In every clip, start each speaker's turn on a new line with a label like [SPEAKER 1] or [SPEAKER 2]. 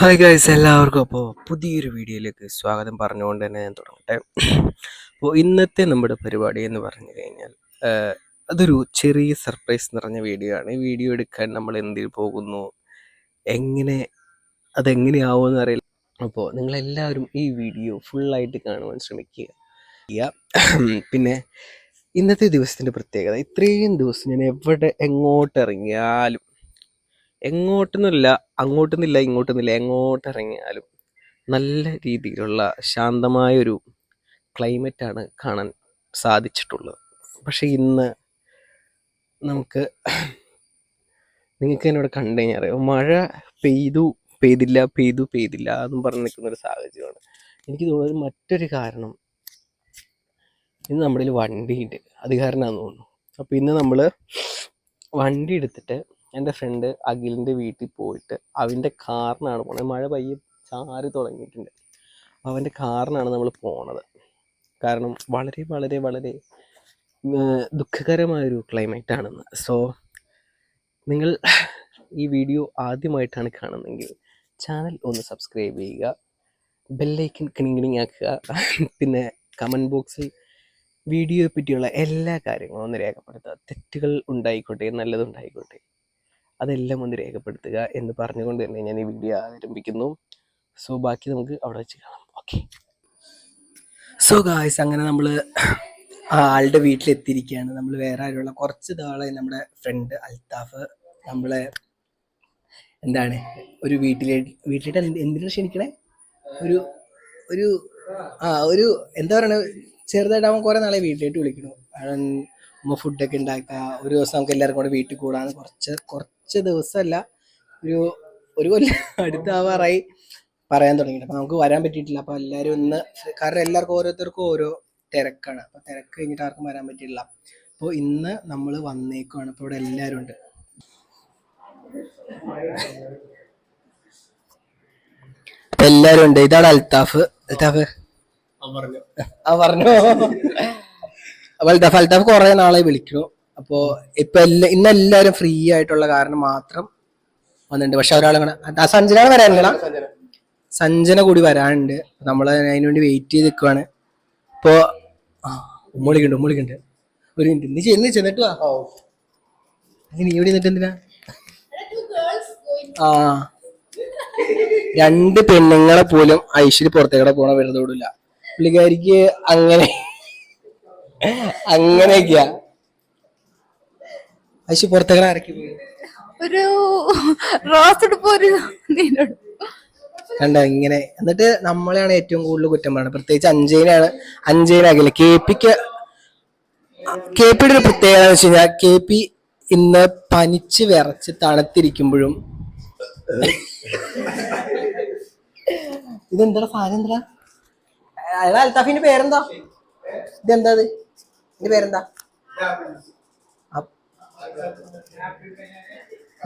[SPEAKER 1] Hi guys, എല്ലാവർക്കും അപ്പോൾ പുതിയൊരു വീഡിയോയിലേക്ക് സ്വാഗതം പറഞ്ഞുകൊണ്ട് തന്നെ ഞാൻ തുടങ്ങട്ടെ. അപ്പോൾ ഇന്നത്തെ നമ്മുടെ പരിപാടി എന്ന് പറഞ്ഞു കഴിഞ്ഞാൽ അതൊരു ചെറിയ സർപ്രൈസ് നിറഞ്ഞ വീഡിയോ ആണ്. ഈ വീഡിയോ എടുക്കാൻ നമ്മൾ എന്തിൽ പോകുന്നു, അതെങ്ങനെയാവുമെന്ന് അറിയില്ല. അപ്പോൾ നിങ്ങളെല്ലാവരും ഈ വീഡിയോ ഫുള്ളായിട്ട് കാണുവാൻ ശ്രമിക്കുക. പിന്നെ ഇന്നത്തെ ദിവസത്തിൻ്റെ പ്രത്യേകത, ഇത്രയും ദിവസം ഞാൻ എങ്ങോട്ടിറങ്ങിയാലും ഇങ്ങോട്ടെന്നില്ല എങ്ങോട്ടിറങ്ങിയാലും നല്ല രീതിയിലുള്ള ശാന്തമായൊരു ക്ലൈമറ്റാണ് കാണാൻ സാധിച്ചിട്ടുള്ളത്. പക്ഷെ ഇന്ന് നിങ്ങൾക്ക് എന്നോട് കണ്ടു കഴിഞ്ഞാൽ അറിയാം, മഴ പെയ്തില്ല എന്നും പറഞ്ഞ് നിൽക്കുന്നൊരു സാഹചര്യമാണ്. എനിക്ക് തോന്നുന്നത് മറ്റൊരു കാരണം, ഇന്ന് നമ്മുടെ വണ്ടിയുണ്ട്, അത് കാരണമാണെന്ന് തോന്നുന്നു. അപ്പോൾ ഇന്ന് നമ്മൾ വണ്ടി എടുത്തിട്ട് എൻ്റെ ഫ്രണ്ട് അഖിലിൻ്റെ വീട്ടിൽ പോയിട്ട് അവൻ്റെ കാറിനാണ് പോണത്. മഴ പയ്യെ ചാറി തുടങ്ങിയിട്ടുണ്ട്. അവൻ്റെ കാറിനാണ് നമ്മൾ പോണത്. കാരണം വളരെ വളരെ വളരെ ദുഃഖകരമായൊരു ക്ലൈമറ്റാണെന്ന്. സോ നിങ്ങൾ ഈ വീഡിയോ ആദ്യമായിട്ടാണ് കാണുന്നതെങ്കിൽ ചാനൽ ഒന്ന് സബ്സ്ക്രൈബ് ചെയ്യുക, ബെല്ലൈക്കൻ കിണിങ്ങിണിങ് ആക്കുക. പിന്നെ കമൻറ്റ് ബോക്സിൽ വീഡിയോയെ പറ്റിയുള്ള എല്ലാ കാര്യങ്ങളും ഒന്ന് രേഖപ്പെടുത്തുക. തെറ്റുകൾ ഉണ്ടായിക്കോട്ടെ, നല്ലതുണ്ടായിക്കോട്ടെ, അതെല്ലാം ഒന്ന് രേഖപ്പെടുത്തുക എന്ന് പറഞ്ഞുകൊണ്ട് തന്നെ ഞാൻ ഈ വീഡിയോ ആരംഭിക്കുന്നു. സോ ബാക്കി നമുക്ക് അവിടെ വെച്ച് കാണാം. ഓക്കെ. സോ ഗായ്സ്, അങ്ങനെ നമ്മൾ ആളുടെ വീട്ടിലെത്തിയിരിക്കുകയാണ്. നമ്മൾ വേറെ ആരുള്ള കുറച്ച് നാളെ നമ്മുടെ ഫ്രണ്ട് അൽത്താഫ് നമ്മളെ ഒരു വീട്ടിലിട്ട് എന്തിനാണ് ക്ഷണിക്കണേ, ഒരു എന്താ പറയണ, ചെറുതായിട്ട് അവൻ കുറേ നാളെ വീട്ടിലേക്ക് വിളിക്കണു. അമ്മ ഫുഡൊക്കെ ഉണ്ടാക്കുക, ഒരു ദിവസം നമുക്ക് എല്ലാവർക്കും കൂടെ വീട്ടിൽ കൂടാന്ന് കുറച്ച് ദിവസമല്ല, ഒരു കൊല്ലം അടുത്താവാറായി പറയാൻ തുടങ്ങിയിട്ട്. അപ്പോൾ നമുക്ക് വരാൻ പറ്റിയിട്ടില്ല. അപ്പോൾ എല്ലാവരും കാരണം എല്ലാവർക്കും ഓരോരുത്തർക്കും ഓരോ തിരക്കാണ്. അപ്പോൾ തിരക്ക് കഴിഞ്ഞിട്ട് ആർക്കും വരാൻ പറ്റിയിട്ടില്ല. അപ്പോൾ ഇന്ന് നമ്മൾ വന്നേക്കുവാണ്. അപ്പോൾ ഇവിടെ എല്ലാവരും ഉണ്ട്. എല്ലാവരും ഉണ്ട്. ഇതാണ് അൽത്താഫ് പറഞ്ഞു. അൽത്താഫ് കുറെ നാളെ വിളിക്കണു. അപ്പോൾ ഇപ്പൊ ഇന്നെല്ലാരും ഫ്രീ ആയിട്ടുള്ള കാരണം മാത്രം വന്നിട്ടുണ്ട്. പക്ഷെ ഒരാളെ സഞ്ജനാണ് വരാനില്ല, സഞ്ജന കൂടി വരാനുണ്ട്. നമ്മള് അതിനുവേണ്ടി വെയിറ്റ് ചെയ്ത് നിൽക്കുവാണ്. ഇപ്പോ ഉമ്മളിക്കുണ്ട് ഒരു മിനിറ്റ് നീ ചെന്നിട്ട് വാ. നീ ഇവിടെ നിന്നിട്ട് എന്തിനാ? രണ്ട് പെണ്ണുങ്ങളെ പോലും ഐശ്വര്യ പുറത്തേക്കൂടെ പോണ വെറുതോടില്ല. പുള്ളിക്കാരിക്ക് അങ്ങനെയൊക്കെയാ. ഐശ്വര്യ പുറത്തേക്കൂടെ ആരൊക്കെ പോയി?
[SPEAKER 2] ഒരു റോസ്
[SPEAKER 1] കണ്ട ഇങ്ങനെ. എന്നിട്ട് നമ്മളെയാണ് ഏറ്റവും കൂടുതൽ കുറ്റം പറയുന്നത്. പ്രത്യേകിച്ച് അഞ്ജനാകില്ല. KPയുടെ ഒരു പ്രത്യേകത എന്ന് വെച്ച് കഴിഞ്ഞാൽ, KP ഇന്ന് പനിച്ച് വിറച്ച് തണുത്തിരിക്കുമ്പോഴും ഇതെന്താ സാധനം, എന്താ അൽത്താഫിന്റെ പേരെന്താ? ഇതെന്താ ഇതിന്റെ പേരെന്താ?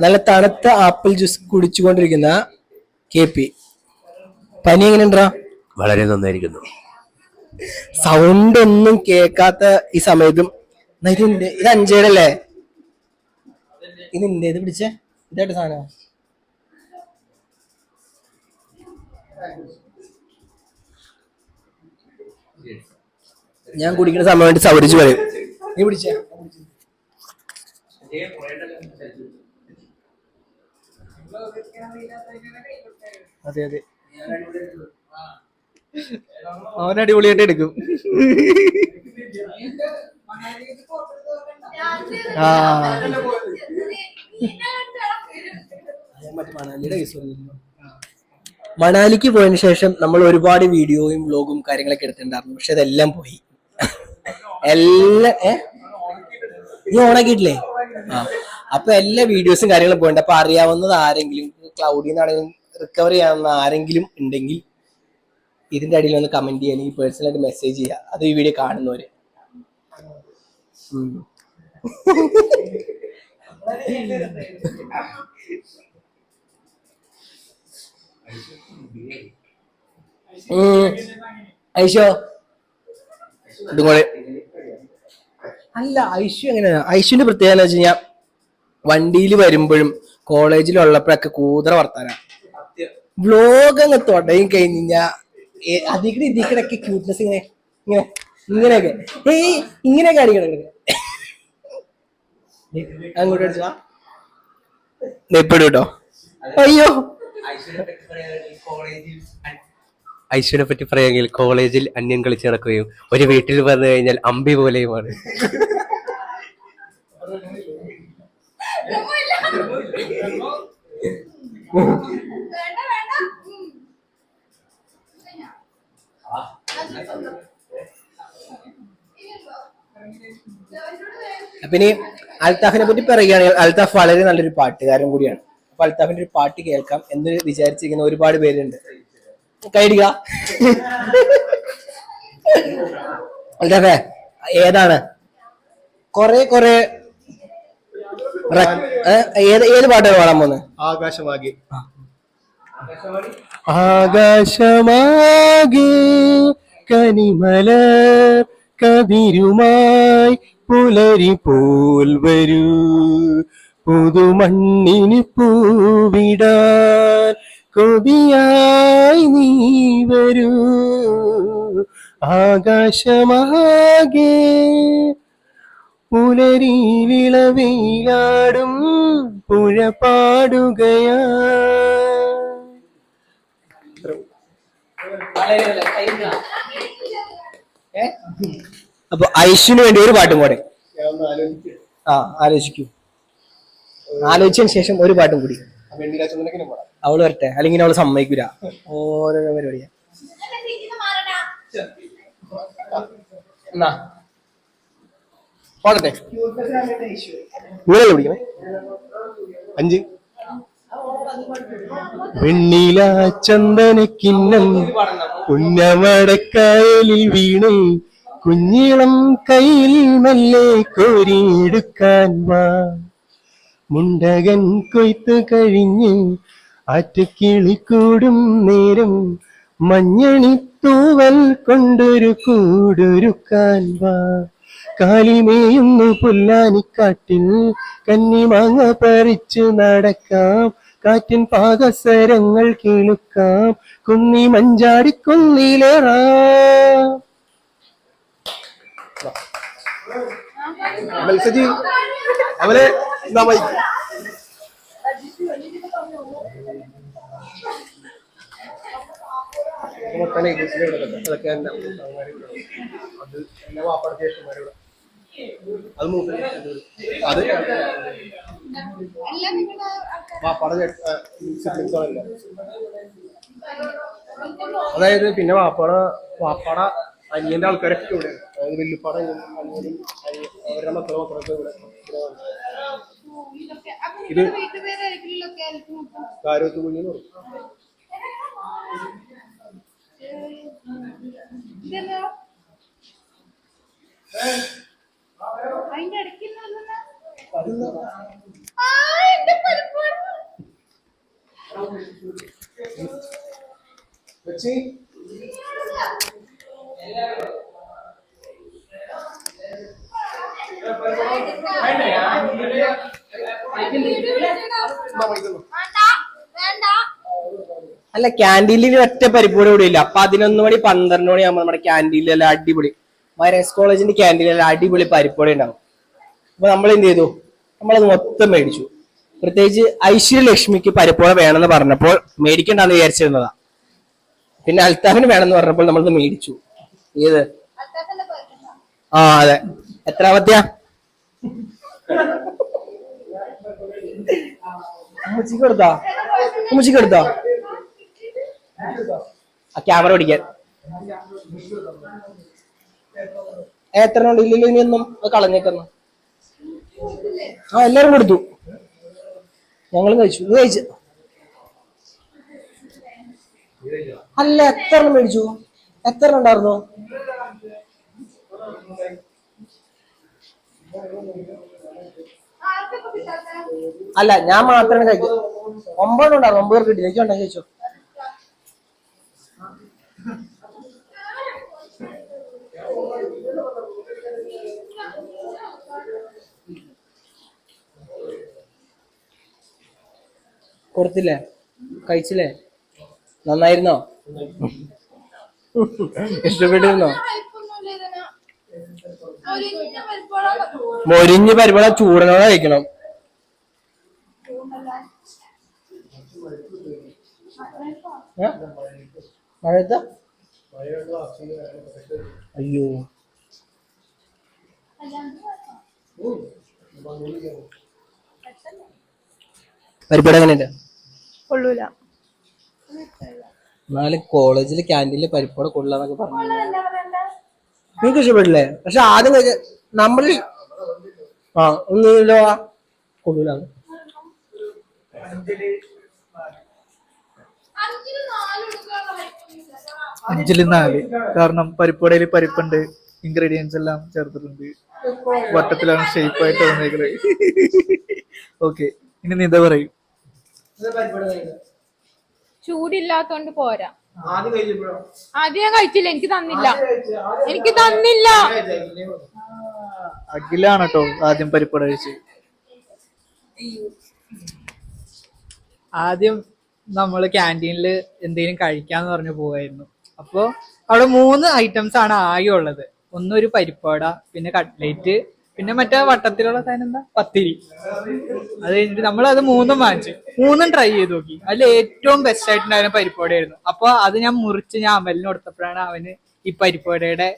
[SPEAKER 1] നല്ല തണുത്ത ആപ്പിൾ ജ്യൂസ് കുടിച്ചുകൊണ്ടിരിക്കുന്ന KP. പനി എങ്ങനെയുണ്ടാ?
[SPEAKER 3] വളരെ നന്നായിരിക്കുന്നു.
[SPEAKER 1] സൗണ്ട് ഒന്നും കേൾക്കാത്ത ഈ സമയത്തും. ഇത് അഞ്ചേരല്ലേ? ഇതിന്റെ ഇത് പിടിച്ചേ, ഇതായിട്ട് സാധനം. ഞാൻ കുടിക്കുന്ന സമയത്ത് സൗരിച്ച് പറയും. നീ പിടിച്ചേ. അതെ അവൻ അടിപൊളിയായിട്ട് എടുക്കും. മണാലിക്ക് പോയതിനു ശേഷം നമ്മൾ ഒരുപാട് വീഡിയോയും വ്ലോഗും കാര്യങ്ങളൊക്കെ എടുത്തിട്ടുണ്ടായിരുന്നു. പക്ഷെ അതെല്ലാം പോയി. നീ ഓണാക്കിയിട്ടില്ലേ? അപ്പൊ എല്ലാ വീഡിയോസും കാര്യങ്ങളും പോയിട്ടുണ്ട്. അപ്പൊ അറിയാവുന്നത് ആരെങ്കിലും, ക്ലൗഡിന്നാണെങ്കിലും റിക്കവർ ചെയ്യാവുന്ന ആരെങ്കിലും ഉണ്ടെങ്കിൽ ഇതിന്റെ അടിയിൽ ഒന്ന് കമന്റ് ചെയ്യുക, അല്ലെങ്കിൽ പേഴ്സണലായിട്ട് മെസ്സേജ് ചെയ്യുക. അത് ഈ വീഡിയോ കാണുന്നവര്. ഐശോ ഇതും കൂടെ അല്ല. ഐശു എങ്ങനെയാ? ഐശുവിന്റെ പ്രത്യേകത എന്ന് വെച്ച് കഴിഞ്ഞാൽ, വണ്ടിയിൽ വരുമ്പോഴും കോളേജിലുള്ളപ്പോഴൊക്കെ കൂതറ വർത്താനാ.
[SPEAKER 3] വ്ലോഗ് അങ്ങ് തുടങ്ങി കഴിഞ്ഞാ അതിക്കടെ ഇതിക്കടൊക്കെ ക്യൂട്ട്നെസ് ഇങ്ങനെ ഇങ്ങനെ ഇങ്ങനെയൊക്കെ ഇങ്ങനെയൊക്കെ അടിക്കണം അങ്ങോട്ട് അടിച്ചാ എപ്പോഴും കേട്ടോ. അയ്യോ
[SPEAKER 1] ഐശ്വര്യനെ പറ്റി പറയാമെങ്കിൽ കോളേജിൽ അന്യം കളിച്ച് നടക്കുകയും ഒരു വീട്ടിൽ വന്നു കഴിഞ്ഞാൽ അമ്പി പോലെയുമാണ്.
[SPEAKER 3] പിന്നെ അൽത്താഫിനെ പറ്റി പറയുകയാണെങ്കിൽ അൽത്താഫ് വളരെ നല്ലൊരു പാട്ടുകാരൻ കൂടിയാണ്. അപ്പൊ അൽത്താഫിന്റെ ഒരു പാട്ട് കേൾക്കാം എന്ന് വിചാരിച്ചിരിക്കുന്ന ഒരുപാട് പേരുണ്ട്. കൈഡിക അൽത്താഫേ ഏതാണ് കൊറേ ഏത് പാട്ടാണ് പാടാൻ പോകുന്നത്?
[SPEAKER 4] ആകാശമാകെ
[SPEAKER 1] ആകാശമാകെ കനിമല കതിരുമായി പുലരി പോൽ വരൂ പുതുമണ്ണിന് പൂവിടാൻ കൊതിയായി നീ വരൂ ആകാശമാകെ പുലരിയിളവിലാടും പുഴ പാടുകയാ.
[SPEAKER 3] അപ്പൊ ഐശ്വന് വേണ്ടി ഒരു പാട്ടും കൂടെ. ആലോചിക്കൂ. ആലോചിച്ചതിന് ശേഷം ഒരു പാട്ടും കൂടി. അവള് വരട്ടെ, അല്ലെങ്കിൽ അവള് സമ്മതിക്കൂല. ഓരോരോ പരിപാടിയാ. എന്നാ പാടട്ടെ. നിങ്ങളല്ലേ പിടിക്കണേ?
[SPEAKER 4] 5
[SPEAKER 1] വെണ്ണില ചന്ദനക്കിന്നം പുന്നമടക്കായലിൽ വീണു കുഞ്ഞിളം കയ്യിൽ മെല്ലെ കോരിയെടുക്കാൻ വാ മുണ്ടകൻ കൊയ്ത്ത് കഴിഞ്ഞ് ആറ്റക്കിളിക്കൂടും നേരം മഞ്ഞണിത്തൂവൽ കൊണ്ടൊരു കൂടൊരുക്കാൻ വാ കാലിമേയുന്നു പുല്ലാനിക്കാട്ടിൽ കന്നിമാങ്ങ പറിച്ചു നടക്കാം കാറ്റിൻ പാകസരങ്ങൾ കേൾക്കാം കുന്നി മഞ്ചാടിക്കുന്നിലേറാം.
[SPEAKER 4] മത്സജി അവനെ എന്താ മൈക്ക് അതൊക്കെ അത് എന്നെ വാപ്പാടെ ജ്യേഷ്ഠന്മാരോട് അത് അത് വാപ്പാടെ സിബ്ലിംഗ്സുകളല്ല. അതായത് പിന്നെ വാപ്പാട അനിയന്റെ ആൾക്കാരൊക്കെ ഇവിടെ, അതായത് വെല്ലുപ്പാട അനിയനും അവരുടെ മക്കളൊക്കെ ഇവിടെ. ഇത് കാരോത്ത് കുഞ്ഞെന്ന് പറയും.
[SPEAKER 2] അതിന്റെ ഇടയ്ക്ക്
[SPEAKER 3] അല്ല, ക്യാൻറ്റീനിൽ ഒറ്റ പരിപ്പൂടെ കൂടി ഇല്ല. അപ്പൊ 11 മണി 12 മണിയാകുമ്പോ നമ്മുടെ ക്യാൻറ്റീനിലെല്ലാം അടിപൊളി മൈറസ് കോളേജിന്റെ ക്യാൻറ്റീനിലെല്ലാം അടിപൊളി പരിപ്പൂടെ ഉണ്ടാവും. അപ്പൊ നമ്മൾ എന്ത് ചെയ്തു? നമ്മളത് മൊത്തം മേടിച്ചു. പ്രത്യേകിച്ച് ഐശ്വര്യലക്ഷ്മിക്ക് പരിപ്പൂട വേണമെന്ന് പറഞ്ഞപ്പോൾ മേടിക്കണ്ടെന്ന് വിചാരിച്ചിരുന്നതാ. പിന്നെ അൽത്താഫിന് വേണമെന്ന് പറഞ്ഞപ്പോൾ നമ്മളത് മേടിച്ചു. ഏത്? ആ അതെ. എത്രാമത്തെയാ? ഉമ്മച്ചിക്ക് എടുത്താ? ഉമ്മച്ചിക്ക് എടുത്താ? ആ ക്യാമറ പിടിക്കാൻ എത്ര ഉണ്ട്? ഇല്ലല്ലോ, ഇനിയൊന്നും കളഞ്ഞേക്കുന്നു. ആ എല്ലാരും കൊടുത്തു, ഞങ്ങളും കഴിച്ചു. ഇത് കഴിച്ചു. അല്ല, എത്ര എണ്ണം മേടിച്ചു? എത്ര എണ്ണം ഉണ്ടായിരുന്നു? അല്ല, ഞാൻ മാത്രമേ കഴിക്കൂ. 9 ഉണ്ടായിരുന്നു. 9 കിട്ടി. എനിക്ക് ഉണ്ടെങ്കിൽ കഴിച്ചോ. കൊടുത്തില്ലേ? കഴിച്ചില്ലേ? നന്നായിരുന്നോ? ഇഷ്ടപ്പെട്ടിരുന്നോ? മൊരിഞ്ഞ് പരിപാടി ചൂടനോടെ കഴിക്കണം. മഴയത്ത അയ്യോ പരിപാടി എങ്ങനെയുണ്ട്?
[SPEAKER 2] കൊള്ളൂല.
[SPEAKER 3] എന്നാലും കോളേജില് ക്യാൻറ്റീനില് പരിപ്പോടെ കൊള്ളാന്നൊക്കെ പറഞ്ഞു. നിങ്ങൾക്ക് ഇഷ്ടപ്പെട്ടില്ലേ? പക്ഷെ ആദ്യം കഴിച്ച നമ്മള് ഒന്നുമില്ലോ കൊള്ളൂല.
[SPEAKER 5] 5-4 കാരണം പരിപ്പുവടയിൽ പരിപ്പുണ്ട്, ഇൻഗ്രീഡിയൻസ് എല്ലാം ചേർത്തിട്ടുണ്ട്, വട്ടത്തിലാണ് ഷേപ്പായിട്ട് വന്നേക്കുന്നത്. ഓക്കെ, ഇനി നീ എന്താ പറയും?
[SPEAKER 2] ചൂടില്ലാത്തോണ്ട് പോരാ. ആദ്യം ഞാൻ കഴിച്ചില്ല, എനിക്ക് തന്നില്ല.
[SPEAKER 5] അഖിലാണ് കേട്ടോ ആദ്യം പരിപ്പുവട കഴിച്ച്. ആദ്യം നമ്മള് ക്യാൻറ്റീനിൽ എന്തെങ്കിലും കഴിക്കാന്ന് പറഞ്ഞു പോവായിരുന്നു. അപ്പൊ അവിടെ 3 ഐറ്റംസ് ആണ് ആകെ ഉള്ളത്. ഒന്നൊരു പരിപ്പുവട, പിന്നെ കട്ട്ലേറ്റ്, പിന്നെ മറ്റേ വട്ടത്തിലുള്ള സാധനം എന്താ, പത്തിരി. അത് കഴിഞ്ഞിട്ട് നമ്മളത് 3ഉം വാങ്ങിച്ചു. 3ഉം ട്രൈ ചെയ്ത് നോക്കി. അതിൽ ഏറ്റവും ബെസ്റ്റ് ആയിട്ടുണ്ടായിരുന്ന പരിപ്പുവടയായിരുന്നു. അപ്പൊ അത് ഞാൻ മുറിച്ച് ഞാൻ അമലിന് കൊടുത്തപ്പോഴാണ് അവന് ഈ പരിപ്പുവടയുടെ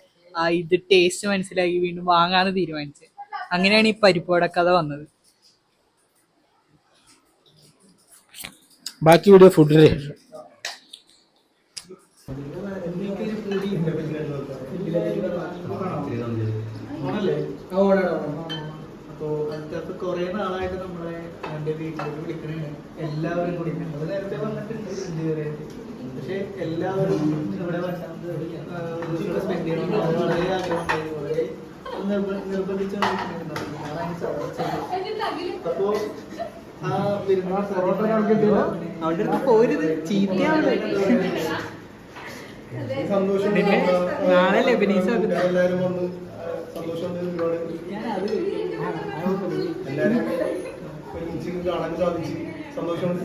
[SPEAKER 5] ഇത് ടേസ്റ്റ് മനസ്സിലാക്കി വീണ്ടും വാങ്ങാന്ന് തീരുമാനിച്ചത്. അങ്ങനെയാണ് ഈ പരിപ്പുവട കഥ വന്നത്.
[SPEAKER 3] ബാക്കി വീഡിയോ ഫുഡിന്
[SPEAKER 5] അപ്പോ അതിനകത്ത് കുറെ നാളായിട്ട് നമ്മളെ എന്റെ വീട്ടിലേക്ക് വിളിക്കണേ എല്ലാവരും കൂടി. ഞങ്ങൾ നേരത്തെ വന്നിട്ടുണ്ട് 2 പേരായിട്ട്. പക്ഷെ എല്ലാവരും ഇവിടെ സ്പെൻഡ് ചെയ്യണം വളരെ ആഗ്രഹമുണ്ടായി, വളരെ നിർബന്ധിച്ചുകൊണ്ടിരിക്കുന്നുണ്ട്. അപ്പോ ആ അവളുടെ അടുത്ത് പോരുത്, ചീത്തയാണ്. നാളെ ലെബനീസ് ഞാൻ അത്
[SPEAKER 4] കാണാൻ സാധിച്ചു. സന്തോഷമുണ്ട്.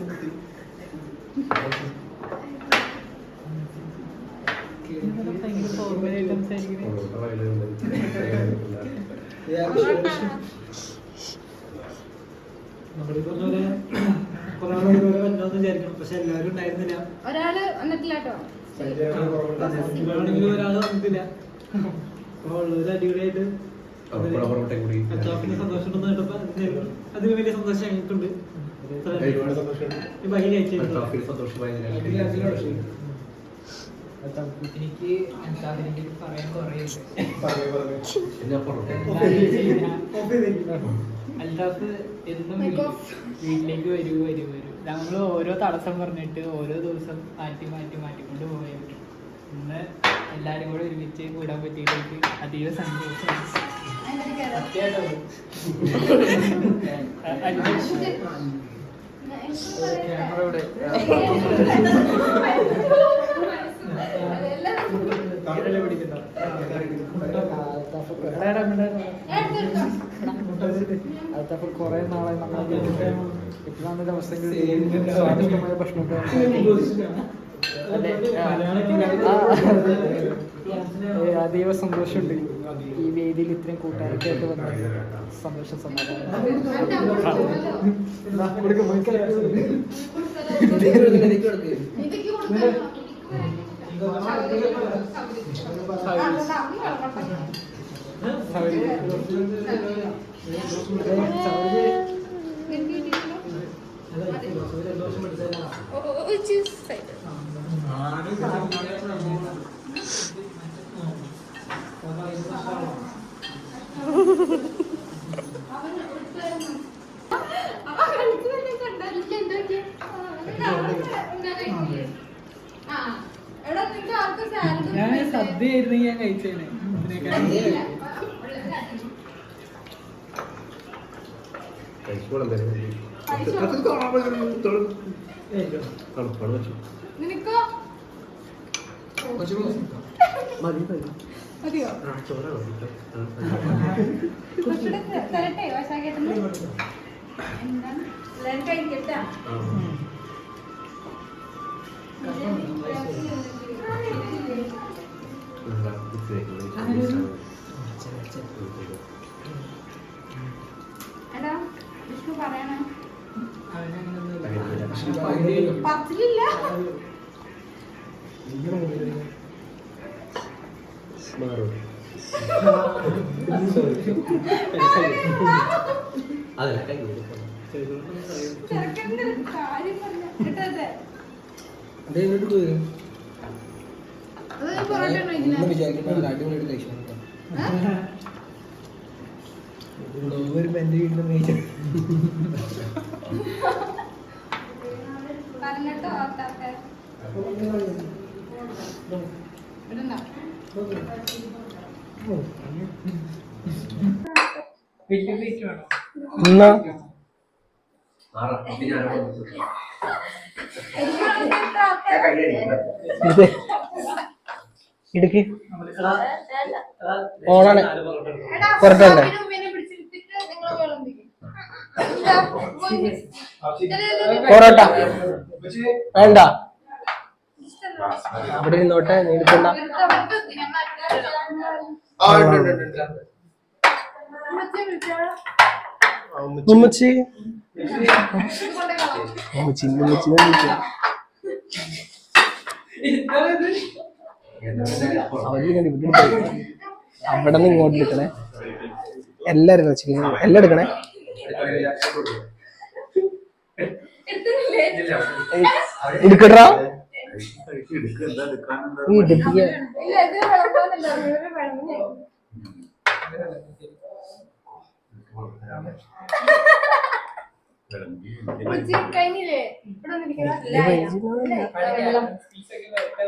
[SPEAKER 5] വിചാരിക്കണം, പക്ഷെ എല്ലാവരും ഉണ്ടായിരുന്നില്ല.
[SPEAKER 2] ഒരാള് വന്നിട്ടില്ല കേട്ടോ.
[SPEAKER 5] ഒരാള് വന്നിട്ടില്ല. അപ്പൊ ഉള്ളൊരു അടിപൊളിയായിട്ട് അച്ചാപ്പിന് സന്തോഷം ഉണ്ടെന്ന് കേട്ടപ്പോ അതിന് വലിയ സന്തോഷം ഞങ്ങൾക്കുണ്ട്. എനിക്ക് പറയാൻ കുറേ അൽത്താഫ് എന്നും വീട്ടിലേക്ക് വരൂ. ഞങ്ങൾ ഓരോ തടസ്സം പറഞ്ഞിട്ട് ഓരോ ദിവസം മാറ്റിക്കൊണ്ട് പോയായിരുന്നു. ഇന്ന് എല്ലാരും കൂടെ ഒരുമിച്ച് കൂടാൻ പറ്റിയിട്ട് അതീവ സന്തോഷം. ക്യാമറയുടെ അതപ്പോ കുറെ നാളെ നമ്മളെ അവസ്ഥകൾ സ്വാദിഷ്ടമായ ഭക്ഷണമൊക്കെ അതീവ സന്തോഷമുണ്ട്. ഈ വേദിയിൽ ഇത്രയും കൂട്ടുകാരൊക്കെ ആയിട്ട് വന്ന സന്തോഷം സമാധാനം. ഞാൻ സദ്യയായിരുന്നു ഞാൻ കഴിച്ചേനെ.
[SPEAKER 2] കഴിക്കട്ടാ. എടാ വിഷ്ണു പറയണേ പത്തിലില്ല. ചെറുക്കൻ്റെ കാര്യം പറഞ്ഞ കേട്ടത്. അത് പൊറോട്ട പറഞ്ഞിട്ടോ ആൾക്കാർക്ക് ഇടണ്ട.
[SPEAKER 5] വലിയ പ്ലേറ്റ് വേണോ?
[SPEAKER 3] എന്നാ ഇത് ഇടുക്കി ഓണാണ് പുറത്തുണ്ട്. പൊറോട്ട വേണ്ട, അവിടെ ഇരുന്നോട്ടെ, നീ എടുക്കണ്ട. ഉമ്മച്ചി ഉമ്മച്ചി ഉമ്മച്ചി അവിടെ നിന്ന് ഇങ്ങോട്ട് എടുക്കണേ. എല്ലാരും എല്ലാം എടുക്കണേ. എടുക്കട്ടാ
[SPEAKER 2] കഴിഞ്ഞില്ലേ?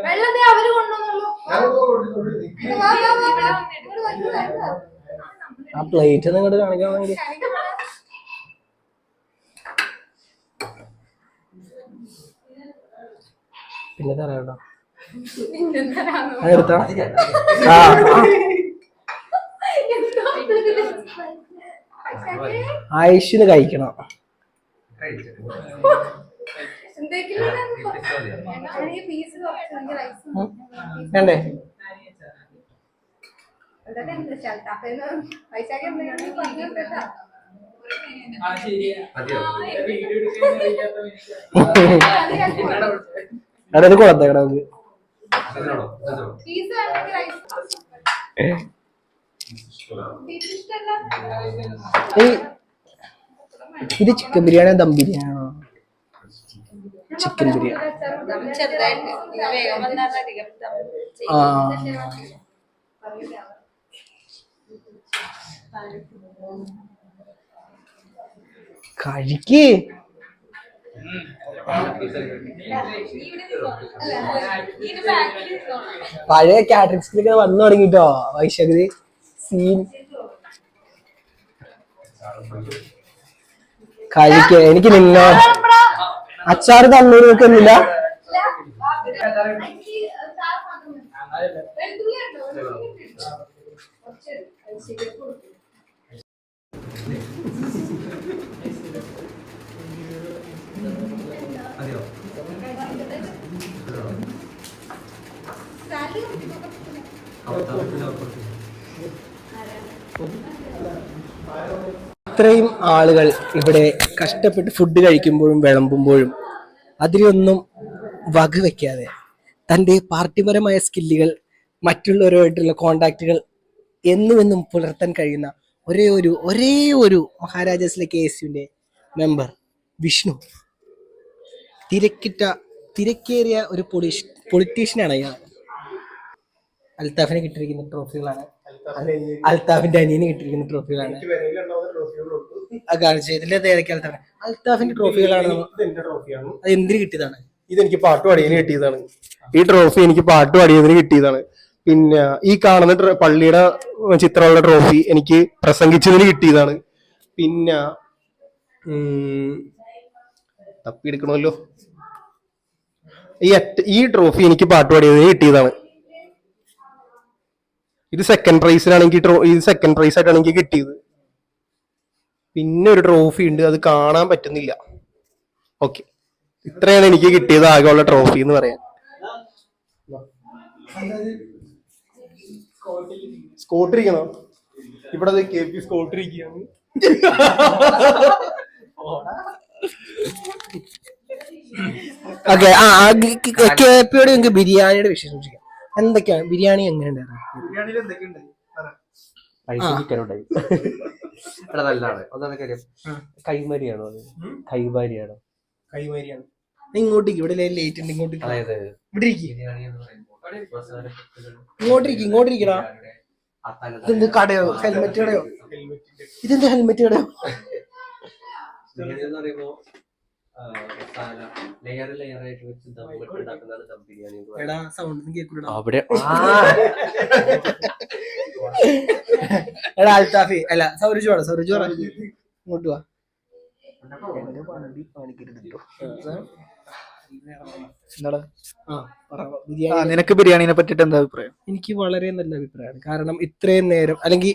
[SPEAKER 2] വെള്ളം അവര് കൊണ്ടുവന്നുള്ളൂ.
[SPEAKER 3] ആ പ്ലേറ്റ് നിങ്ങോട്ട് കാണിക്കാണെങ്കിൽ പിന്നെ തരാട്ടോ. എടുത്താ ആ ആയുഷിന് കഴിക്കണം. വേണ്ടേ? അവിടെ ഇത് കൊടുത്ത കിടക്ക്. ഇത് ചിക്കൻ ബിരിയാണി ദം ബിരിയാണിയാണോ? ചിക്കൻ ബിരിയാണി. ആ കഴിക്ക്. പഴയ കാറ്ററിംഗ്സിലൊക്കെ വന്നു തുടങ്ങിട്ടോ വൈശാഖി സീൻ. കഴിക്ക. എനിക്ക് നിന്നോ അച്ചാറ് തന്നൂര് വെക്കുന്നില്ല. ഇത്രയും ആളുകൾ ഇവിടെ കഷ്ടപ്പെട്ട് ഫുഡ് കഴിക്കുമ്പോഴും വിളമ്പുമ്പോഴും അതിലൊന്നും വകവെക്കാതെ തൻ്റെ പാർട്ടിപരമായ സ്കില്ലുകൾ, മറ്റുള്ളവരുമായിട്ടുള്ള കോണ്ടാക്റ്റുകൾ എന്നുമെന്നും പുലർത്താൻ കഴിയുന്ന ഒരേ ഒരു മഹാരാജാസിലെ KSUവിൻ്റെ മെമ്പർ വിഷ്ണു. തിരക്കേറിയ ഒരു പൊളിറ്റീഷ്യനാണ് അയാൾ. അൽത്താഫിന് കിട്ടിയിരിക്കുന്ന ട്രോഫികളാണ്, അൽത്താഫിന്റെ അനിയന് കിട്ടിയിരിക്കുന്ന ട്രോഫികളാണ്. ഇതിലത് ഏതൊക്കെ അൽത്താഫിന്റെ ട്രോഫികളാണ്. അത് എന്തിനു കിട്ടിയതാണ്?
[SPEAKER 4] ഇതെനിക്ക് പാട്ട് പാടിയതിന് കിട്ടിയതാണ്. ഈ ട്രോഫി എനിക്ക് പാട്ട് പാടിയതിന് കിട്ടിയതാണ്. പിന്നെ ഈ കാണുന്ന പള്ളിയുടെ ചിത്രമുള്ള ട്രോഫി എനിക്ക് പ്രസംഗിച്ചതിന് കിട്ടിയതാണ്. പിന്നെ തപ്പിയെടുക്കണമല്ലോ. ഈ ട്രോഫി എനിക്ക് പാട്ട് പാടിയതിന് കിട്ടിയതാണ്. ഇത് സെക്കൻഡ് പ്രൈസിലാണ് ഇത് സെക്കൻഡ് പ്രൈസ് ആയിട്ടാണ് എനിക്ക് കിട്ടിയത്. പിന്നെ ഒരു ട്രോഫി ഉണ്ട്, അത് കാണാൻ പറ്റുന്നില്ല. ഓക്കെ, ഇത്രയാണ് എനിക്ക് കിട്ടിയത് ആകെയുള്ള ട്രോഫി എന്ന് പറയാൻ. സ്കോട്ടിരിക്കണോ? ഇവിടെ KP സ്കോട്ട് ഇരിക്കുകയാണ്.
[SPEAKER 3] ഓക്കെ. KPയോട് നിങ്ങൾക്ക് ബിരിയാണിയുടെ വിശേഷം ചോദിക്കാം. എന്തൊക്കെയാണ് ബിരിയാണി എങ്ങനെയുണ്ടായിരുന്നു?
[SPEAKER 4] ബിരിയാണിയിൽ എന്തൊക്കെയുണ്ട്?
[SPEAKER 1] ചിക്കനുണ്ടായി. എടാ നല്ലതാണ്. ഒന്നാമത്തെ കാര്യം കൈമാരിയാണോ അത്? കൈമാരിയാണോ?
[SPEAKER 3] കൈമാരിയാണ്. ഇങ്ങോട്ടേക്ക് ഇവിടെ ലേറ്റ് ഉണ്ട്. ഇങ്ങോട്ടേക്ക്
[SPEAKER 1] അതായത്
[SPEAKER 3] ഇവിടെ ഇരിക്കും.
[SPEAKER 1] ബിരിയാണി എന്ന് പറയുമ്പോൾ
[SPEAKER 3] ഇങ്ങോട്ടിരിക്കടാ. ഇതെന്ത് കടയോ? ഹെൽമെറ്റ് കടയോ? ഇതെന്ത് ഹെൽമെറ്റ് കടയോ?
[SPEAKER 1] ബിരിയാണി എന്ന് പറയുമ്പോ ലെയർ ആയിട്ട് വെച്ച് ഉണ്ടാക്കുന്നതാണ് ദം ബിരിയാണി.
[SPEAKER 3] എടാ സൗണ്ട് കേൾക്കൂടാ.
[SPEAKER 1] അവിടെ
[SPEAKER 3] എടാ അൽത്താഫി അല്ല സൗരജ് ഇങ്ങോട്ട് വാ.
[SPEAKER 5] നിനക്ക് ബിരിയാണിനെ പറ്റിട്ട് എന്താ അഭിപ്രായം?
[SPEAKER 3] എനിക്ക് വളരെ നല്ല അഭിപ്രായമാണ്. കാരണം ഇത്രയും നേരം അല്ലെങ്കിൽ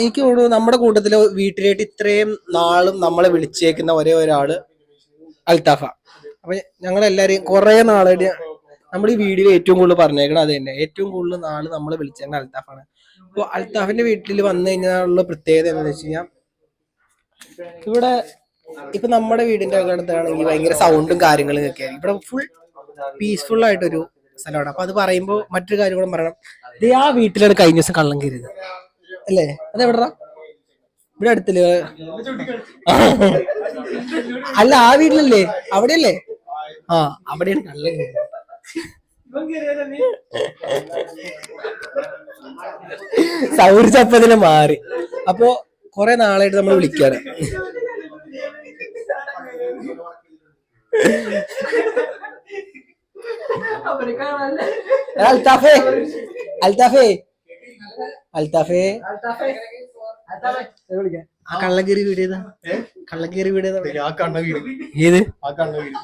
[SPEAKER 3] എനിക്ക് തോന്നുന്നു നമ്മുടെ കൂട്ടത്തില് വീട്ടിലായിട്ട് ഇത്രയും നാളും നമ്മളെ വിളിച്ചേക്കുന്ന ഒരേ ഒരാള് അൽത്താഫ. അപ്പൊ ഞങ്ങളെല്ലാരെയും കുറെ നാളായിട്ട് നമ്മൾ ഈ വീഡിയോയിൽ ഏറ്റവും കൂടുതൽ പറഞ്ഞേക്കണം അത് തന്നെ. ഏറ്റവും കൂടുതൽ നാള് നമ്മളെ വിളിച്ചേക്കുന്ന അൽത്താഫാണ്. അപ്പൊ അൽത്താഫിന്റെ വീട്ടിൽ വന്നു കഴിഞ്ഞാലുള്ള പ്രത്യേകത എന്താണെന്ന് വെച്ച് കഴിഞ്ഞാൽ ഇവിടെ ഇപ്പൊ നമ്മുടെ വീടിന്റെ അടുത്താണെങ്കിൽ ഭയങ്കര സൗണ്ടും കാര്യങ്ങളും ഒക്കെ ആയിരിക്കും. ഇവിടെ ഫുൾ പീസ്ഫുൾ ആയിട്ടൊരു സ്ഥലമാണ്. അപ്പൊ അത് പറയുമ്പോൾ മറ്റൊരു കാര്യം കൂടെ പറയണം. ഇത് ആ വീട്ടിലാണ് കഴിഞ്ഞ ദിവസം കള്ളം കയറിയത് അല്ലേ? അതെവിടാ? ഇവിടെ അടുത്തില്ലേ? അല്ല ആ വീട്ടിലല്ലേ? അവിടെയല്ലേ? ആ അവിടെയാണ് കള്ളം കയറിയത്. സൗരച്ചപ്പതിനെ മാറി. അപ്പൊ കൊറേ നാളായിട്ട് നമ്മൾ വിളിക്കാറ്. അൽത്താഫേ അൽത്താഫേ അൽത്താഫേ ആ കള്ളക്കേറി വീട് ഏതാ? കള്ളക്കേറി വീട് ഏതാ?
[SPEAKER 4] ആ കണ്ണ വീട്.
[SPEAKER 3] ഏത്?
[SPEAKER 4] ആ കണ്ണ വീട്.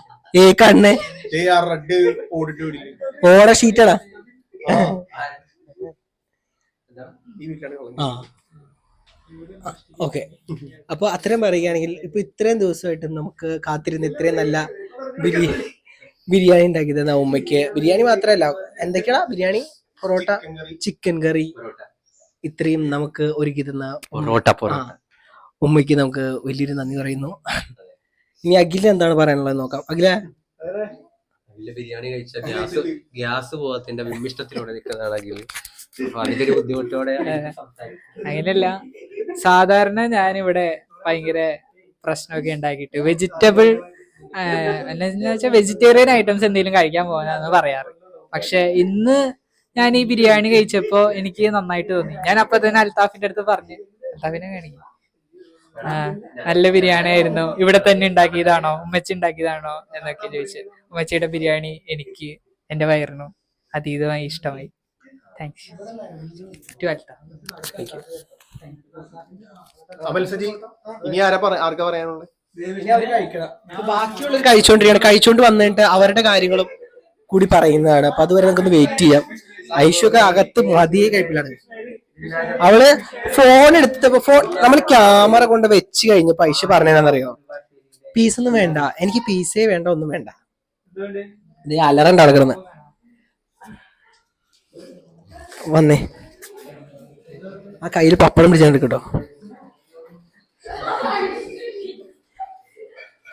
[SPEAKER 3] കണ്ണേ
[SPEAKER 4] റെഡ് ഓടിട്ട് വീടില്ലേ?
[SPEAKER 3] ഓട ഷീറ്റാടാ.
[SPEAKER 4] ഈ വീട്ടിലാണ്.
[SPEAKER 3] ആ ഓക്കെ. അപ്പൊ അത്രയും പറയുകയാണെങ്കിൽ ഇപ്പൊ ഇത്രയും ദിവസമായിട്ട് നമുക്ക് കാത്തിരുന്ന് ഇത്രയും നല്ല ബിരിയാണി ഉണ്ടാക്കി തന്ന ഉമ്മയ്ക്ക്. ബിരിയാണി മാത്രല്ല എന്തൊക്കെയാ ബിരിയാണി, പൊറോട്ട, ചിക്കൻ കറി ഇത്രയും നമുക്ക് ഒരുക്കി തന്ന ഉമ്മയ്ക്ക് നമുക്ക് വലിയൊരു നന്ദി പറയുന്നു. ഇനി അഖില എന്താണ് പറയാനുള്ളത് നോക്കാം. അഖില
[SPEAKER 1] ബിരിയാണി കഴിച്ച ഗ്യാസ് പോകത്തിന്റെ വിമ്മിഷ്ടത്തിലൂടെ നിൽക്കുന്നതാണ് അഖിൽ. അതിന്റെ ഒരു ബുദ്ധിമുട്ടോടെ
[SPEAKER 5] അങ്ങനെയല്ല, സാധാരണ ഞാനിവിടെ ഭയങ്കര പ്രശ്നമൊക്കെ ഉണ്ടാക്കിയിട്ട് വെജിറ്റബിൾ എന്താ വെച്ചാൽ വെജിറ്റേറിയൻ ഐറ്റംസ് എന്തെങ്കിലും കഴിക്കാൻ പോകാനാന്ന് പറയാറ്. പക്ഷെ ഇന്ന് ഞാൻ ഈ ബിരിയാണി കഴിച്ചപ്പോ എനിക്ക് നന്നായിട്ട് തോന്നി. ഞാൻ അപ്പൊ തന്നെ അൽത്താഫിന്റെ അടുത്ത് പറഞ്ഞു, അൽത്താഫിനെ കാണിക്കും, നല്ല ബിരിയാണി ആയിരുന്നു, ഇവിടെ തന്നെ ഉണ്ടാക്കിയതാണോ, ഉമ്മച്ചി ഉണ്ടാക്കിയതാണോ എന്നൊക്കെ ചോദിച്ചു. ഉമ്മച്ചിയുടെ ബിരിയാണി എനിക്ക് എന്റെ വയറിനും അതീതമായി ഇഷ്ടമായി. Thanks to Althaf.
[SPEAKER 4] ഇനി ആർക്കാ പറയാനുള്ളത്?
[SPEAKER 3] ബാക്കിയുള്ളവർ കഴിച്ചോണ്ട് വന്നിട്ട് അവരുടെ കാര്യങ്ങളും കൂടി പറയുന്നതാണ്. അപ്പൊ അതുവരെ നമുക്കൊന്ന് വെയിറ്റ് ചെയ്യാം. ഐഷൊക്കെ അകത്ത് മതിയെ കഴിപ്പിലാണ്. അവള് ഫോൺ എടുത്തപ്പോ നമ്മൾ ക്യാമറ കൊണ്ട് വെച്ച് കഴിഞ്ഞപ്പോ ഐഷ പറഞ്ഞതെന്നറിയോ, പീസൊന്നും വേണ്ട, എനിക്ക് പീസേ വേണ്ട, ഒന്നും വേണ്ട. ഇത് അലറണ്ട കിടന്ന് വന്നേ. ആ കയ്യിൽ പപ്പടം പിടിച്ചാൽ കേട്ടോ.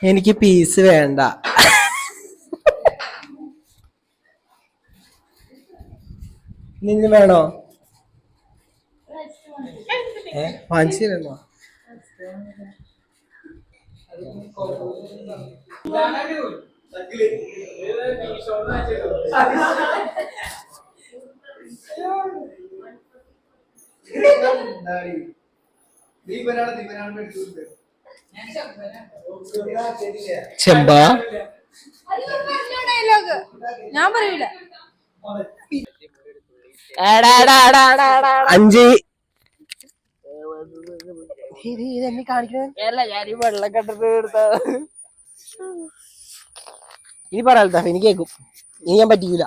[SPEAKER 3] എനിക്ക് പീസ് വേണ്ട. നിന്ന് വേണോ? വാങ്ങിച്ചു തരണോ? ചെമ്പാ
[SPEAKER 2] ഞാൻ പറയൂല.
[SPEAKER 3] 5 ഇനി പറയാ, എനിക്ക് കേക്കും. ഇനി ഞാൻ പറ്റിക്കൂല.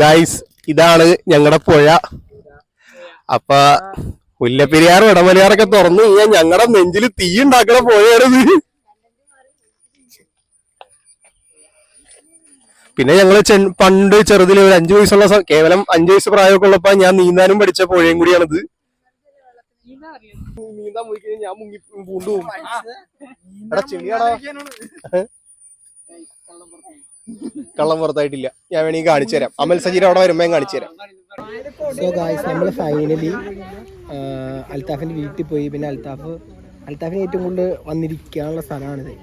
[SPEAKER 4] ഗൈസ്, ഇതാണ് ഞങ്ങളുടെ പുഴ. അപ്പൊ മുല്ലപ്പെരിയാർ ഇടമലയാറൊക്കെ തുറന്നു കഴിഞ്ഞാൽ ഞങ്ങളുടെ നെഞ്ചില് തീ ഉണ്ടാക്കണ പുഴയാണിത്. പിന്നെ ഞങ്ങള് പണ്ട് ചെറുതിൽ ഒരു 5 വയസ്സുള്ള കേവലം 5 വയസ്സ് പ്രായമൊക്കെ ഉള്ളപ്പോ ഞാൻ നീന്താനും പഠിച്ച പുഴയും കൂടിയാണിത്. നീന്താൻ പോയി കഴിഞ്ഞാൽ ഞാൻ മുങ്ങി പൂണ്ടു പോകും. എടാ ചെളിയാടാ. കള്ളം പുറത്തായിട്ടില്ല. ഞാൻ വേണമെങ്കിൽ കാണിച്ചു തരാം. അമൽ സജീർ അവിടെ വരുമ്പോ ഞാൻ കാണിച്ചു തരാം.
[SPEAKER 3] സോ ഗായ്സ്, നമ്മൾ ഫൈനലി അൽത്താഫിന്റെ വീട്ടിൽ പോയി. പിന്നെ അൽത്താഫിന് ഏറ്റവും കൂടുതൽ വന്നിരിക്കാനുള്ള സ്ഥലമാണിത്.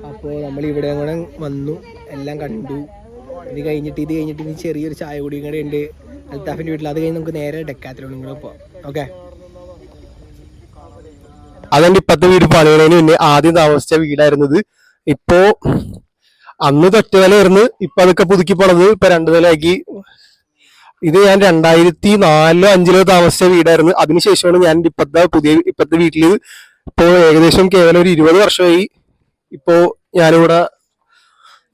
[SPEAKER 3] അപ്പോൾ നമ്മൾ ഇവിടെ കൂടെ വന്നു, എല്ലാം കണ്ടു. ഇത് കഴിഞ്ഞിട്ട് ഇനി ചെറിയൊരു ചായ കുടിയും കൂടെ ഉണ്ട് അൽത്താഫിന്റെ വീട്ടിൽ. അത് കഴിഞ്ഞ് നമുക്ക് നേരെ ഡെക്കാത്തലോണും കൂടെ പോവാം. ഓക്കെ,
[SPEAKER 4] അതെന്റെ ഇപ്പത്തെ വീട് പണിയുന്നതിന് മുന്നേ ആദ്യം താമസിച്ച വീടായിരുന്നത്. ഇപ്പോ അന്ന് ഒറ്റനിലയായിരുന്നു. ഇപ്പൊ അതൊക്കെ പുതുക്കി പോണത് ഇപ്പൊ 2 നിലയാക്കി. ഇത് ഞാൻ 2004-05 താമസിച്ച വീടായിരുന്നു. അതിനുശേഷമാണ് ഞാൻ ഇപ്പത്തെ വീട്ടില് ഇപ്പോ ഏകദേശം കേവലം ഒരു 20 വർഷമായി ഇപ്പോ ഞാനിവിടെ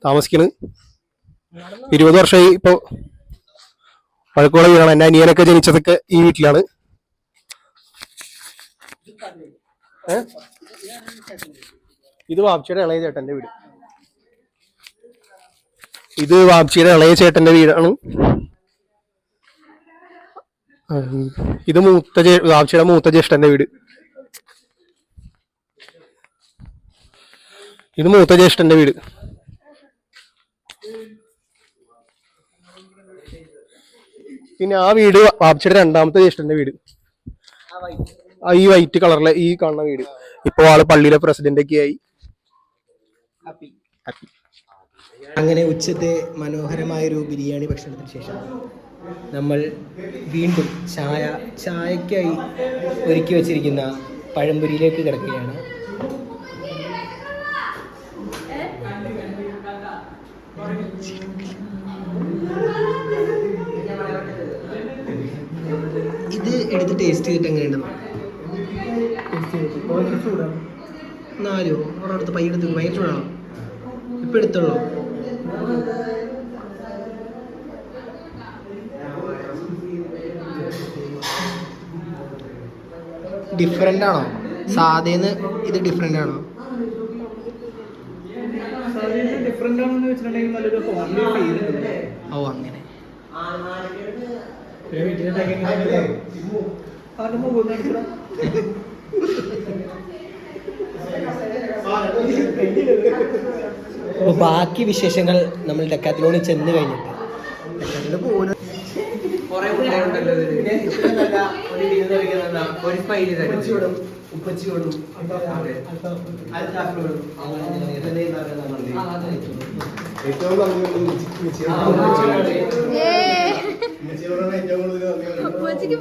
[SPEAKER 4] താമസിക്കുന്നത്. 20 വർഷമായി ഇപ്പോ. വഴക്കുള്ള വീടാണ്. എന്റെ അനിയനൊക്കെ ജനിച്ചതൊക്കെ ഈ വീട്ടിലാണ്. ഇത് വാപ്ചിയുടെ ഇളയ ചേട്ടന്റെ വീട്. ഇത് വാപ്ചിയുടെ ഇളയ ചേട്ടന്റെ വീടാണ്. ഇത് വാപ്ചിയുടെ മൂത്ത ജ്യേഷ്ഠന്റെ വീട്. ഇത് മൂത്ത ജ്യേഷ്ഠന്റെ വീട്. പിന്നെ ആ വീട് വാപ്ചിയുടെ 2ാമത്തെ ജ്യേഷ്ഠന്റെ വീട്. ഈ വൈറ്റ് കളറിലെ ഈ കാണുന്ന വീട്. ഇപ്പൊ ആള് പള്ളിയിലെ പ്രസിഡന്റ് ഒക്കെ ആയി. ഹാപ്പി.
[SPEAKER 3] അങ്ങനെ ഉച്ചത്തെ മനോഹരമായൊരു ബിരിയാണി ഭക്ഷണത്തിന് ശേഷം നമ്മൾ വീണ്ടും ചായക്കായി ഒരുക്കി വച്ചിരിക്കുന്ന പഴംപൊരിയിലേക്ക് കിടക്കുകയാണ്. ഇത് എടുത്ത് ടേസ്റ്റ് ചെയ്തിട്ട് എങ്ങനെയുണ്ടെന്ന്. 4 ഒരെടുത്ത് പയ്യെടുത്ത് ഭയങ്കര ചൂടാണോ? ഇപ്പം എടുത്തോളൂ. ഡിഫറെൻ്റ് ആണോ? സാധേന്ന് ഇത് ഡിഫറെൻ്റ് ആണോ? ഓ അങ്ങനെ. അപ്പോൾ ബാക്കി വിശേഷങ്ങൾ നമ്മൾ ഡെക്കാത്തലോണിൽ ചെന്ന് കഴിഞ്ഞിട്ട്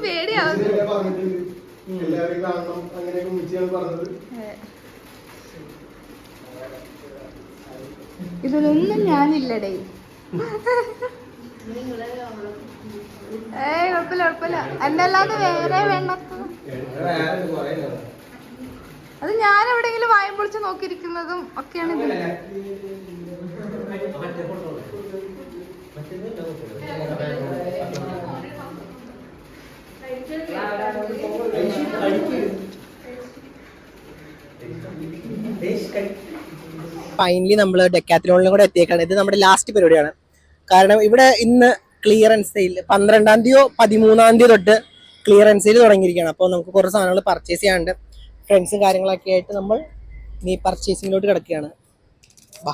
[SPEAKER 2] പേടിയാവും. ഇതിലൊന്നും ഞാനില്ലടേ. കുഴപ്പമില്ല. എന്നല്ലാതെ വേറെ വേണ്ടത് അത് ഞാൻ എവിടെയെങ്കിലും വായം പൊളിച്ച് നോക്കിയിരിക്കുന്നതും ഒക്കെയാണ് ഇത്.
[SPEAKER 3] ഫൈനലി നമ്മൾ ഡെക്കാത്തലോണിലും കൂടെ എത്തിയേക്കാണ്. ഇത് നമ്മുടെ ലാസ്റ്റ് പരിപാടിയാണ്. കാരണം ഇവിടെ ഇന്ന് ക്ലിയറൻസ് സെയിൽ 12-ാം തീയതിയോ 13-ാം തീയതി തൊട്ട് ക്ലിയറൻസ് സെയിൽ തുടങ്ങിയിരിക്കുകയാണ്. അപ്പോൾ നമുക്ക് കുറച്ച് സാധനങ്ങൾ പർച്ചേസ് ചെയ്യാണ്ട് ഫ്രണ്ട്സും കാര്യങ്ങളൊക്കെ ആയിട്ട് നമ്മൾ ഇനി പർച്ചേസിങ്ങിലോട്ട് കിടക്കുകയാണ്. വാ.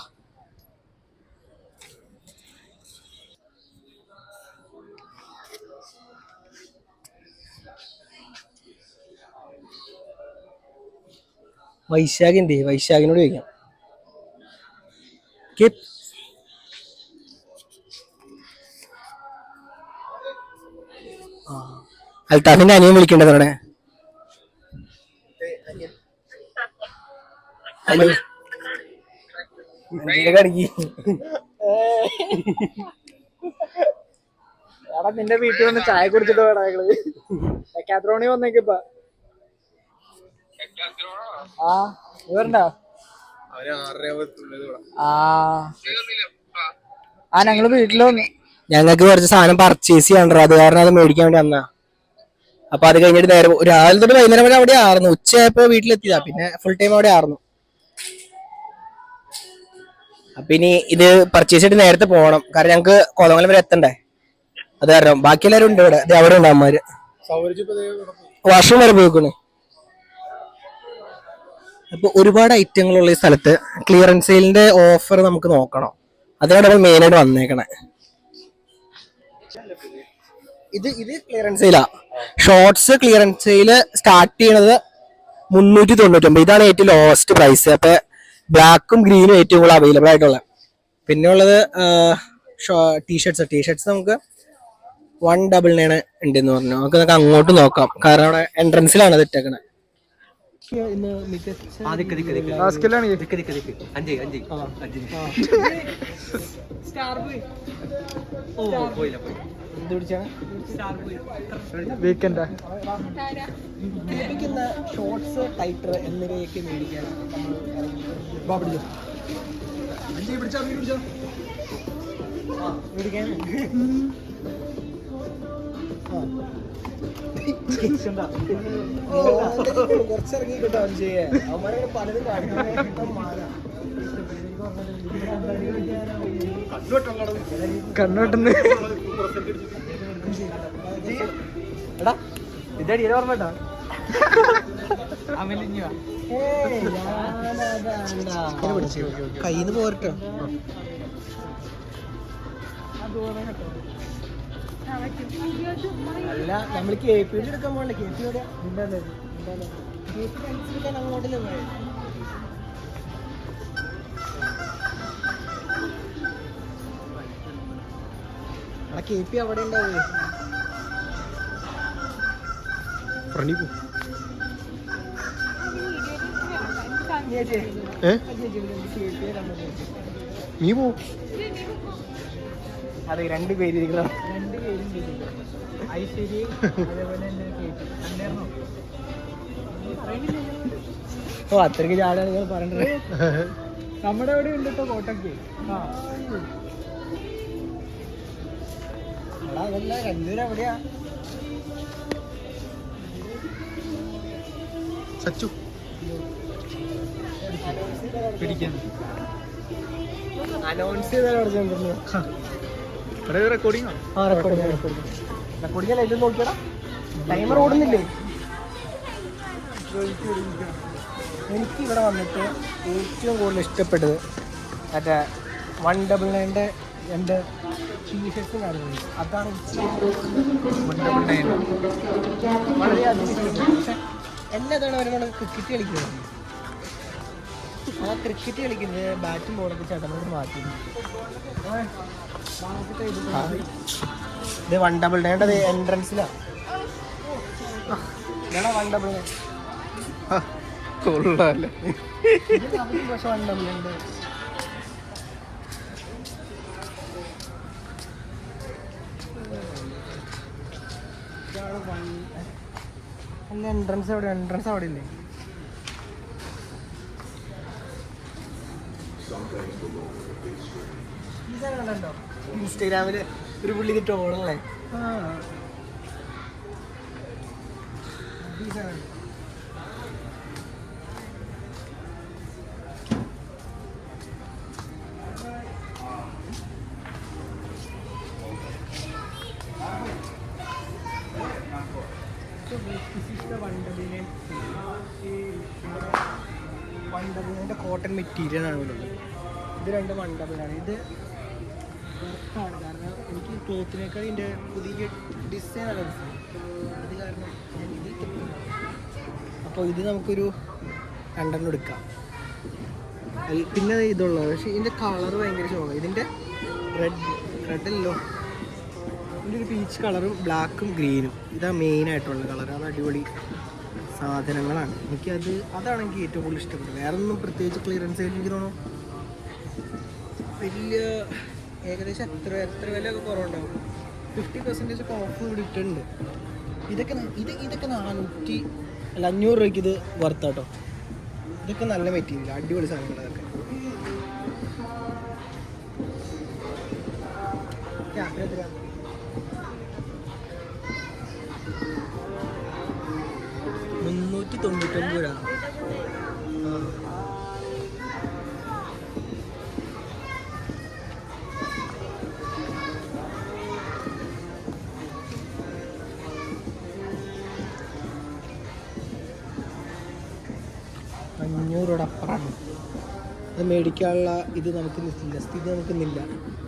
[SPEAKER 3] വൈശാഖിനോട് ചോദിക്കാം. അൽത്താഫിന്റെ അനിയൻ വിളിക്കേണ്ടത് അവിടെ. ഹലോ,
[SPEAKER 5] എടാ നിന്റെ വീട്ടിൽ വന്ന് ചായ കുടിച്ചിട്ട് വേടാ ഞങ്ങള് ഡെക്കാത്തലോണിൽ വന്നേക്കിപ്പ. ആ നീ വരണ്ട. ഞങ്ങള് വീട്ടില് വന്നു.
[SPEAKER 3] ഞങ്ങൾക്ക് കുറച്ച് സാധനം പർച്ചേസ് ചെയ്യാണ്ടോ, അത് കാരണം അത് മേടിക്കാൻ വേണ്ടി വന്നാ. അപ്പൊ അത് കഴിഞ്ഞിട്ട് നേരെ രാവിലെ തൊട്ട് വൈകുന്നേരം വരെ അവിടെ ആയിരുന്നു. ഉച്ചയായപ്പോ വീട്ടിലെത്തിയതാ. പിന്നെ ഫുൾ ടൈം അവിടെ ആയിരുന്നു. അപ്പൊ ഇനി ഇത് പർച്ചേസ് ചെയ്തിട്ട് നേരത്തെ പോകണം, കാരണം ഞങ്ങക്ക് കോതമംഗലം വരെ എത്തണ്ടേ. അത് കാരണം ബാക്കി എല്ലാവരും ഉണ്ട് ഇവിടെ. അവിടെ ഉണ്ട് അമ്മമാര്. വാഷ്റൂം വരെ പോയിക്കണേ. അപ്പൊ ഒരുപാട് ഐറ്റങ്ങളുള്ള ഈ സ്ഥലത്ത് ക്ലിയറൻസ് സെയിലിന്റെ ഓഫർ നമുക്ക് നോക്കണം. അതിനാണ് നമ്മൾ മെയിൻ ആയിട്ട് വന്നേക്കണേ. ഇത് ക്ലിയറൻസ് സെയിലാ. ഷോർട്സ് ക്ലിയറൻസ് സെയില് സ്റ്റാർട്ട് ചെയ്യണത് 399. ഇതാണ് ഏറ്റവും ലോവസ്റ്റ് പ്രൈസ്. അപ്പൊ ബ്ലാക്കും ഗ്രീനും ഏറ്റവും കൂടുതൽ അവൈലബിൾ ആയിട്ടുള്ള. പിന്നെ ഉള്ളത് ടീഷർട്സ് നമുക്ക് 199 ഉണ്ടെന്ന് പറഞ്ഞു. നമുക്ക് അങ്ങോട്ട് നോക്കാം, കാരണം അവിടെ എൻട്രൻസിലാണ് അത് ഇട്ടേക്കണേ. ഷോർട്സ് ടൈറ്റർ എന്നിവയൊക്കെ മേടിക്കാൻ കുറച്ചിറങ്ങി കിട്ടോ അവന്മാരെ പലതും കണ്ണോട്ടെന്ന് എടാ ഇതടി ഓർമ്മട്ടാ കയ്യിന്ന് പോരട്ടോ. അല്ല നമ്മൾ KP എടുക്കാൻ പോകണ്ടേ? KP അങ്ങോട്ടല്ലേ പോയത്? KP അവിടെ ഉണ്ടാവേ.
[SPEAKER 4] നീ പോ.
[SPEAKER 3] അതെ, 2 പേര് ഇരിക്കണം. ഓ അത്രയ്ക്ക് ചാടാണ് നിങ്ങൾ പറഞ്ഞത്.
[SPEAKER 5] നമ്മുടെ അവിടെ ഉണ്ട് കേട്ടോ കോട്ടയ്ക്ക്.
[SPEAKER 3] അതല്ല, രണ്ടുപേരും എവിടെയാ?
[SPEAKER 4] സച്ചു
[SPEAKER 3] അനൗൺസ് ചെയ്താൽ
[SPEAKER 5] റെക്കോർഡിംഗ്
[SPEAKER 3] റെക്കോർഡിംഗ് ഇത് നോക്കിയടാ, ടൈമർ ഓടുന്നില്ലേ? എനിക്ക് ഇവിടെ വന്നിട്ട് ഏറ്റവും കൂടുതൽ ഇഷ്ടപ്പെട്ടത് മറ്റേ 199 2 ടീഷർട്സും കാര്യങ്ങളും. അതാണ് വളരെയധികം ഇഷ്ടപ്പെട്ടു. പക്ഷെ എല്ലാ തവണ വരുമ്പോൾ ക്രിക്കറ്റ് കളിക്കുന്നത്, ആ ക്രിക്കറ്റ് കളിക്കുന്നത് ബാറ്റും ബോളൊക്കെ ചേട്ടനോട് മാറ്റി. ഇത് 199 എൻട്രൻസിലാണ്. 199
[SPEAKER 4] കൊള്ളാല്ലേ?
[SPEAKER 3] പക്ഷെ 199 എൻട്രൻസ് അവിടെ, എൻട്രൻസ് അവിടെ ഇല്ലേ? ഇതാണല്ലോ ഇൻസ്റ്റാഗ്രാമില് ഒരു പുള്ളി ഇത് ട്രോളല്ലേ. വണ്ടബിളിൻ്റെ കോട്ടൺ മെറ്റീരിയലാണ് ഇവിടെ ഉള്ളത്. ഇത് 2 വണ്ടബിളാണ്. ഇത് വർക്കാണ്, കാരണം എനിക്ക് ക്ലോത്തിനേക്കാൾ ഇതിൻ്റെ പുതിയ ഡിസൈനാണ് രസം. അത് കാരണം ഞാൻ ഇത് അപ്പോൾ ഇത് നമുക്കൊരു 2 എടുക്കാം. പിന്നെ ഇതുള്ളത്, പക്ഷേ ഇതിൻ്റെ കളർ ഭയങ്കര ഇഷ്ടമാണ്. ഇതിൻ്റെ റെഡല്ലോ, ഇതിൻ്റെ ഒരു പീച്ച് കളറും ബ്ലാക്കും ഗ്രീനും, ഇതാണ് മെയിനായിട്ടുള്ള കളർ. അത് അടിപൊളി സാധനങ്ങളാണ്. അതാണ് എനിക്ക് ഏറ്റവും കൂടുതൽ ഇഷ്ടപ്പെട്ടത്. വേറെ ഒന്നും പ്രത്യേകിച്ച് ക്ലിയറൻസ് ആയിട്ട് എനിക്ക് തോന്നുന്നു വലിയ ഏകദേശം എത്ര വിലയൊക്കെ കുറവുണ്ടാവും. 50% ഒക്കെ ഓഫ് ഇവിടെ ഇട്ടുണ്ട്. ഇതൊക്കെ 500 രൂപയ്ക്ക് ഇത് വർത്താട്ടോ. ഇതൊക്കെ നല്ല മെറ്റീരിയൽ, അടിപൊളി സാധനങ്ങൾ. അതൊക്കെ എത്ര 399 രൂപ. അത് മേടിക്കാനുള്ള ഇത് നമുക്ക് നിൽക്കില്ല, സ്ഥിതി നമുക്കിന്നില്ല.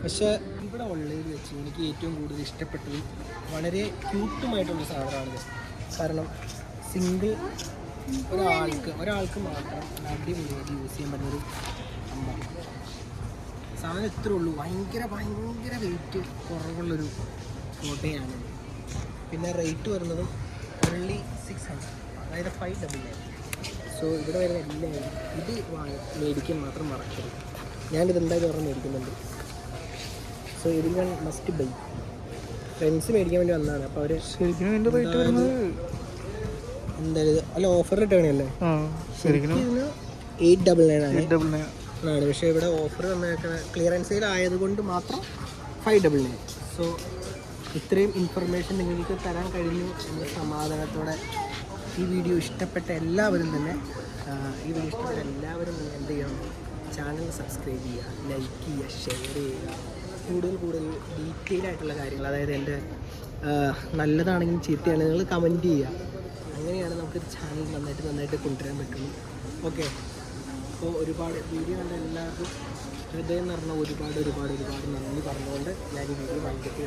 [SPEAKER 3] പക്ഷേ ഇവിടെ ഓൺലൈനിൽ വെച്ച് എനിക്ക് ഏറ്റവും കൂടുതൽ ഇഷ്ടപ്പെട്ടത് വളരെ ക്യൂട്ടുമായിട്ടുള്ള സാധനമാണിത്. കാരണം സിംഗിൾ ഒരാൾക്ക് മാത്രം അടിപൊളിയായിട്ട് യൂസ് ചെയ്യാൻ പറ്റുന്നൊരു സംഭവം. സാധനം എത്രേ ഉള്ളൂ, ഭയങ്കര വെയിറ്റ് കുറവുള്ളൊരു ഫോട്ടോയാണ്. പിന്നെ റേറ്റ് വരുന്നതും only 600, അതായത് 599. സോ ഇവിടെ വരുന്ന എല്ലാവരും ഇത് മേടിക്കാൻ മാത്രം മറക്കരുത്. ഞാനിത് എന്തായാലും പറഞ്ഞ് മേടിക്കുന്നുണ്ട്. സോ ഇത് ഞാൻ മസ്റ്റ് ബൈ. ഫ്രണ്ട്സ് മേടിക്കാൻ വേണ്ടി വന്നതാണ്. അപ്പോൾ അവർ
[SPEAKER 5] ശരിക്കും ഇതിന്റെ റേറ്റ് വരുന്നത്
[SPEAKER 3] എന്തായാലും അല്ല ഓഫർ റിട്ടേണല്ലേ, ശരിക്കും ഇതിന് 899 ആണ്. പക്ഷേ ഇവിടെ ഓഫർ വന്നേക്കണ ക്ലിയറൻസ് സെയിൽ ആയതുകൊണ്ട് മാത്രം 599. സോ ഇത്രയും ഇൻഫർമേഷൻ നിങ്ങൾക്ക് തരാൻ കഴിഞ്ഞു എന്ന സമാധാനത്തോടെ ഈ വീഡിയോ ഇഷ്ടപ്പെട്ട എല്ലാവരും തന്നെ എന്ത് ചെയ്യണം, ചാനൽ സബ്സ്ക്രൈബ് ചെയ്യുക, ലൈക്ക് ചെയ്യുക, ഷെയർ ചെയ്യുക. കൂടുതൽ ഡീറ്റെയിൽ ആയിട്ടുള്ള കാര്യങ്ങൾ, അതായത് എൻ്റെ നല്ലതാണെങ്കിലും ചീത്തയാണെങ്കിലും നിങ്ങൾ കമൻറ്റ് ചെയ്യുക. അങ്ങനെയാണ് നമുക്ക് ചാനൽ നന്നായിട്ട് കൊണ്ടുവരാൻ പറ്റുള്ളൂ. ഓക്കെ, അപ്പോൾ ഒരുപാട് വീഡിയോ കണ്ട എല്ലാവർക്കും ഹൃദയം നിറഞ്ഞ ഒരുപാട് നന്ദി പറഞ്ഞുകൊണ്ട് ഞാൻ ഈ വീഡിയോ വൈകിട്ട്